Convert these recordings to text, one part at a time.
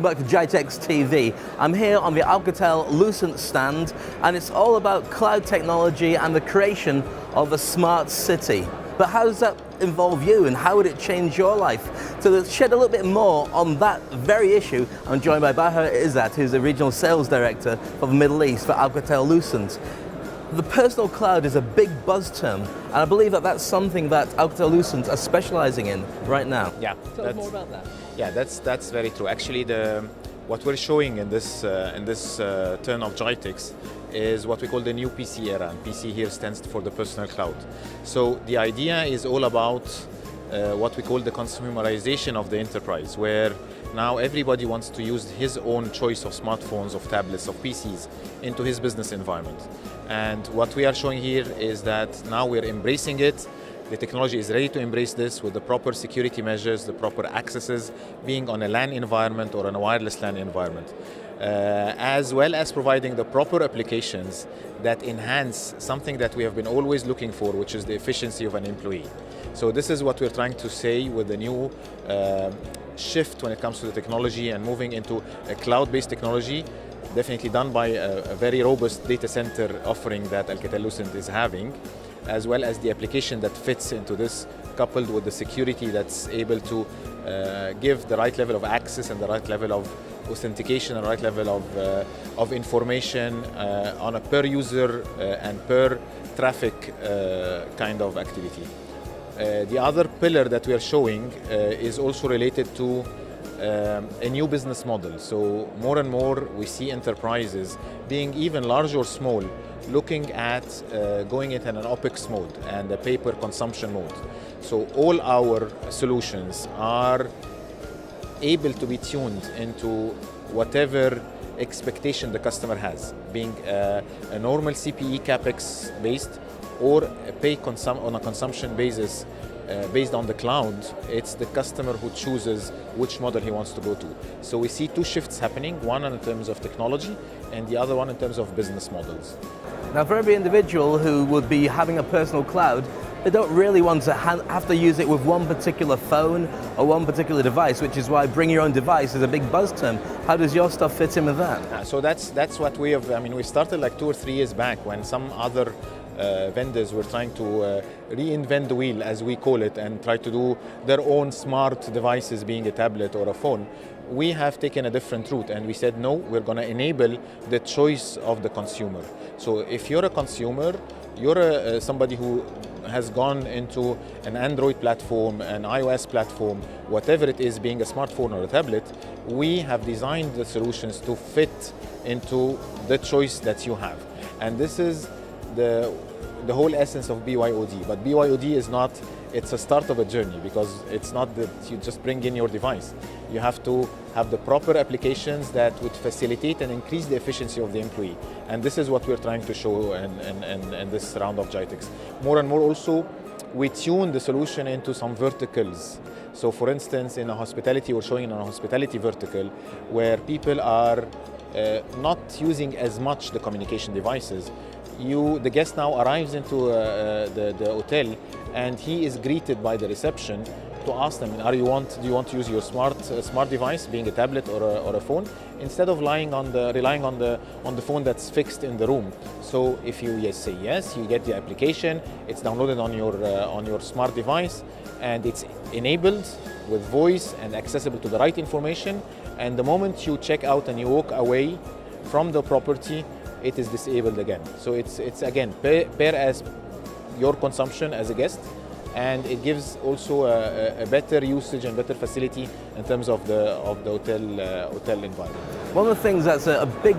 back to GITEX TV. I'm here on the Alcatel Lucent stand, and it's all about cloud technology and the creation of a smart city. But how does that involve you, and how would it change your life? So to shed a little bit more on that very issue, I'm joined by Bahar Izzat, who's the Regional Sales Director for the Middle East for Alcatel Lucent. The personal cloud is a big buzz term, and I believe that that's something that Alcatel Lucent are specializing in right now. Yeah, tell us more about that. Yeah, that's very true. Actually, what we're showing in this turn of GITEX is what we call the new PC era, and PC here stands for the personal cloud. So the idea is all about what we call the consumerization of the enterprise, where now everybody wants to use his own choice of smartphones, of tablets, of PCs into his business environment. And what we are showing here is that now we're embracing it. The technology is ready to embrace this with the proper security measures, the proper accesses, being on a LAN environment or on a wireless LAN environment, as well as providing the proper applications that enhance something that we have been always looking for, which is the efficiency of an employee. So this is what we're trying to say with the new shift when it comes to the technology and moving into a cloud-based technology, definitely done by a very robust data center offering that Alcatel Lucent is having, as well as the application that fits into this, coupled with the security that's able to give the right level of access and the right level of authentication and the right level of information on a per user and per traffic kind of activity. The other pillar that we are showing is also related to a new business model. So more and more we see enterprises, being even large or small, looking at going into an OpEx mode and a pay per consumption mode. So all our solutions are able to be tuned into whatever expectation the customer has, being a normal CPE CapEx based or a pay on a consumption basis based on the cloud. It's the customer who chooses which model he wants to go to. So we see two shifts happening, one in terms of technology and the other one in terms of business models. Now, for every individual who would be having a personal cloud, they don't really want to have to use it with one particular phone or one particular device, which is why bring your own device is a big buzz term. How does your stuff fit in with that? So that's what we have. I mean, we started like 2 or 3 years back when some other vendors were trying to reinvent the wheel, as we call it, and try to do their own smart devices, being a tablet or a phone. We have taken a different route, and we said, no, we're going to enable the choice of the consumer. So if you're a consumer, you're somebody who has gone into an Android platform, an iOS platform, whatever it is, being a smartphone or a tablet, we have designed the solutions to fit into the choice that you have. And this is the whole essence of BYOD. But BYOD is not, it's a start of a journey, because it's not that you just bring in your device. You have to have the proper applications that would facilitate and increase the efficiency of the employee. And this is what we're trying to show in this round of GITEX. More and more also, we tune the solution into some verticals. So for instance, in a hospitality, we're showing in a hospitality vertical where people are not using as much the communication devices. The guest now arrives into the hotel, and he is greeted by the reception to ask them, do you want to use your smart device, being a tablet or a phone, instead of relying on the phone that's fixed in the room. So if you say yes, you get the application. It's downloaded on your smart device, and it's enabled with voice and accessible to the right information. And the moment you check out and you walk away from the property, it is disabled again. So it's again pair as your consumption as a guest, and it gives also a better usage and better facility in terms of the hotel environment. One of the things that's a big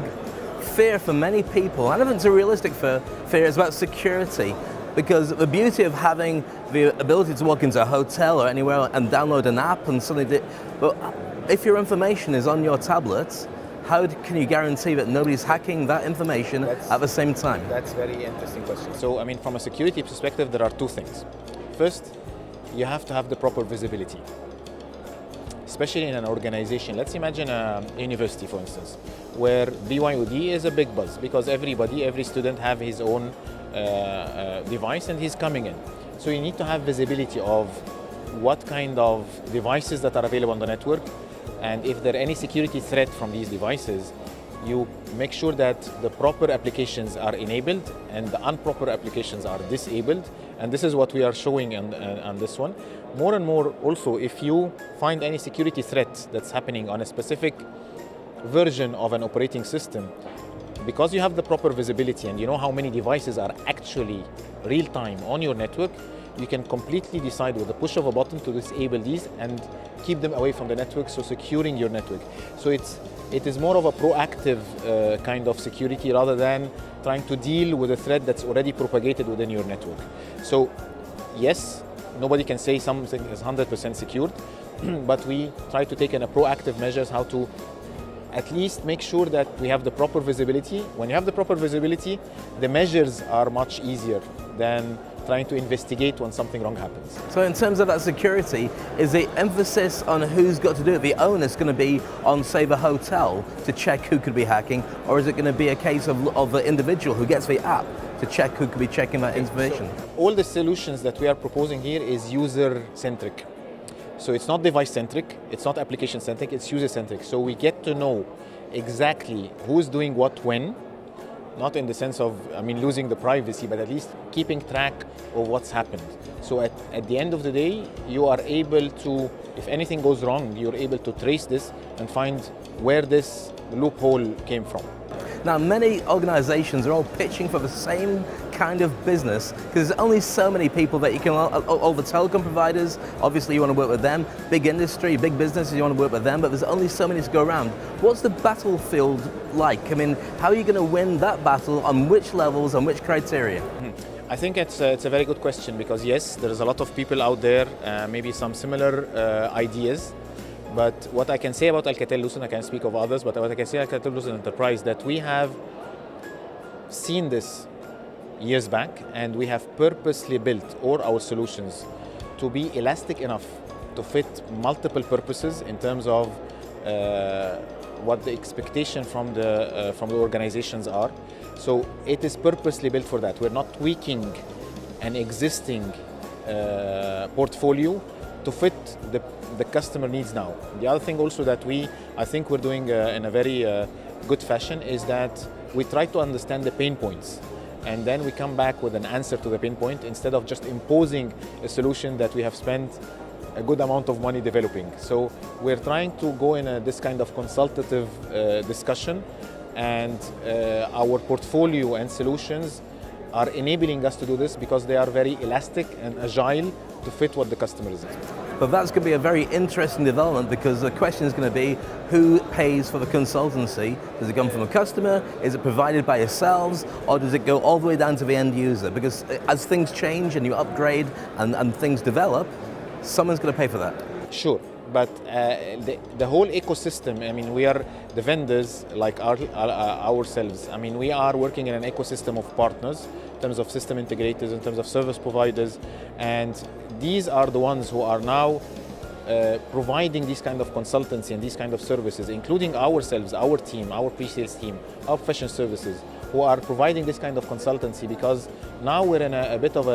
fear for many people, and I think it's a realistic fear, is about security. Because the beauty of having the ability to walk into a hotel or anywhere and download an app and suddenly, but if your information is on your tablet, how can you guarantee that nobody's hacking that information at the same time? That's a very interesting question. So, I mean, from a security perspective, there are two things. First, you have to have the proper visibility, especially in an organization. Let's imagine a university, for instance, where BYOD is a big buzz because every student have his own device and he's coming in. So you need to have visibility of what kind of devices that are available on the network And if there are any security threat from these devices, you make sure that the proper applications are enabled and the improper applications are disabled. And this is what we are showing on this one. More and more also, if you find any security threat that's happening on a specific version of an operating system, because you have the proper visibility and you know how many devices are actually real-time on your network, you can completely decide with the push of a button to disable these and keep them away from the network, so securing your network. So it is more of a proactive kind of security rather than trying to deal with a threat that's already propagated within your network. So yes, nobody can say something is 100% secured, but we try to take in a proactive measures how to at least make sure that we have the proper visibility. When you have the proper visibility, the measures are much easier than trying to investigate when something wrong happens. So in terms of that security, is the emphasis on who's got to do it? The onus going to be on, say, the hotel to check who could be hacking, or is it going to be a case of the individual who gets the app to check who could be checking that information? So all the solutions that we are proposing here is user-centric. So it's not device-centric, it's not application-centric, it's user-centric. So we get to know exactly who's doing what when, not in the sense of, losing the privacy, but at least keeping track of what's happened. So at the end of the day, you are able to, if anything goes wrong, you're able to trace this and find where this loophole came from. Now, many organizations are all pitching for the same kind of business because there's only so many people that you can, all the telecom providers, obviously you want to work with them, big industry, big businesses, you want to work with them, but there's only so many to go around. What's the battlefield like? How are you going to win that battle, on which levels, on which criteria? I think it's a very good question because yes, there's a lot of people out there, maybe some similar ideas. But what I can say about Alcatel Lucent, I can't speak of others, but what I can say about Alcatel Lucent Enterprise, that we have seen this years back and we have purposely built all our solutions to be elastic enough to fit multiple purposes in terms of what the expectation from the organizations are. So it is purposely built for that. We're not tweaking an existing portfolio to fit the customer needs now. The other thing also that I think we're doing in a very good fashion is that we try to understand the pain points and then we come back with an answer to the pain point instead of just imposing a solution that we have spent a good amount of money developing. So we're trying to go in this kind of consultative discussion, and our portfolio and solutions are enabling us to do this because they are very elastic and agile to fit what the customer is expecting. But that's going to be a very interesting development because the question is going to be who pays for the consultancy? Does it come from a customer? Is it provided by yourselves? Or does it go all the way down to the end user? Because as things change and you upgrade and things develop, someone's going to pay for that. Sure, but the whole ecosystem, we are the vendors like ourselves. We are working in an ecosystem of partners in terms of system integrators, in terms of service providers, and these are the ones who are now providing this kind of consultancy and these kind of services, including ourselves, our team, our pre-sales team, our professional services, who are providing this kind of consultancy because now we're in a bit of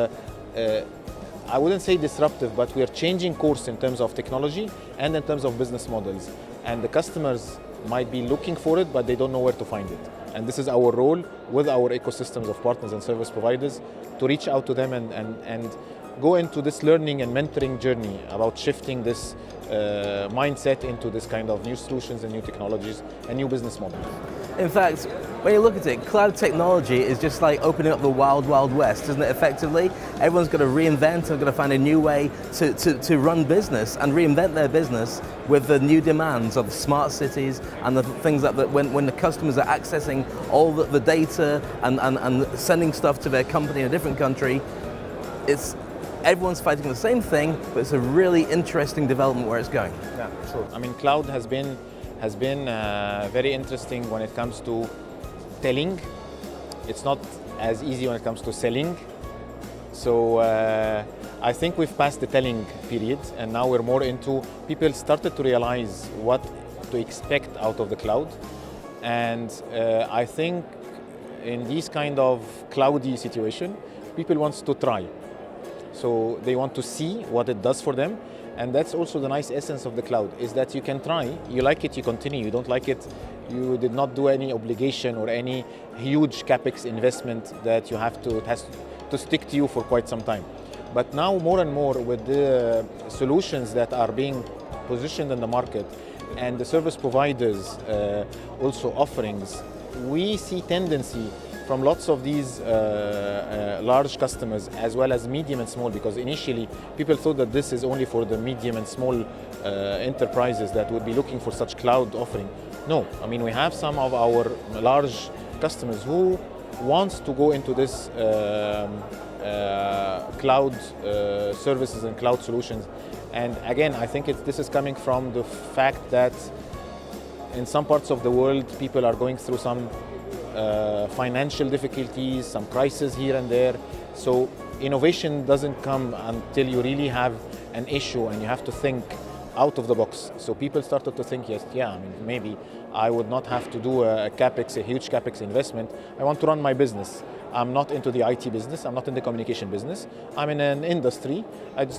I wouldn't say disruptive, but we are changing course in terms of technology and in terms of business models. And the customers might be looking for it, but they don't know where to find it. And this is our role with our ecosystems of partners and service providers to reach out to them and go into this learning and mentoring journey about shifting this mindset into this kind of new solutions and new technologies and new business models. In fact, when you look at it, cloud technology is just like opening up the wild, wild west, isn't it, effectively? Everyone's got to reinvent and got to find a new way to run business and reinvent their business with the new demands of smart cities and the things that when the customers are accessing all the data and sending stuff to their company in a different country, everyone's fighting the same thing, but it's a really interesting development where it's going. Yeah, sure. Cloud has been very interesting when it comes to telling. It's not as easy when it comes to selling. So I think we've passed the telling period, and now we're more into people started to realize what to expect out of the cloud. And I think in this kind of cloudy situation, people want to try. So they want to see what it does for them, And that's also the nice essence of the cloud, is that you can try, you like it, you continue, you don't like it, you did not do any obligation or any huge capex investment that you have to, it has to stick to you for quite some time. But now more and more with the solutions that are being positioned in the market and the service providers also offerings, we see tendency from lots of these large customers as well as medium and small, because initially people thought that this is only for the medium and small enterprises that would be looking for such cloud offering. No, I mean, we have some of our large customers who wants to go into this cloud services and cloud solutions. And again, I think this is coming from the fact that in some parts of the world, people are going through some financial difficulties, some crisis here and there. So innovation doesn't come until you really have an issue and you have to think out of the box. So people started to think, yes, yeah, I mean, maybe I would not have to do a huge capex investment. I want to run my business. I'm not into the IT business. I'm not in the communication business. I'm in an industry.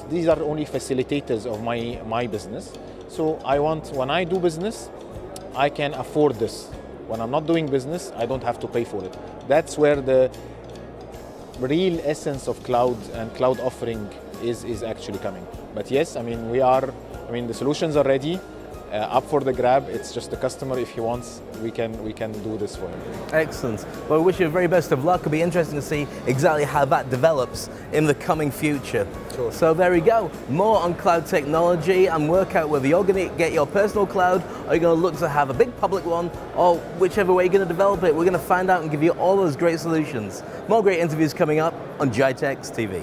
These are only facilitators of my business. So I want, when I do business, I can afford this. When I'm not doing business, I don't have to pay for it. That's where the real essence of cloud and cloud offering is actually coming. But yes, I mean, the solutions are ready, up for the grab. It's just the customer, if he wants, we can do this for him. Excellent. Well, we wish you the very best of luck. It'll be interesting to see exactly how that develops in the coming future. Sure. So there we go. More on cloud technology and work out whether you're going to get your personal cloud or you're going to look to have a big public one, or whichever way you're going to develop it. We're going to find out and give you all those great solutions. More great interviews coming up on GITEX TV.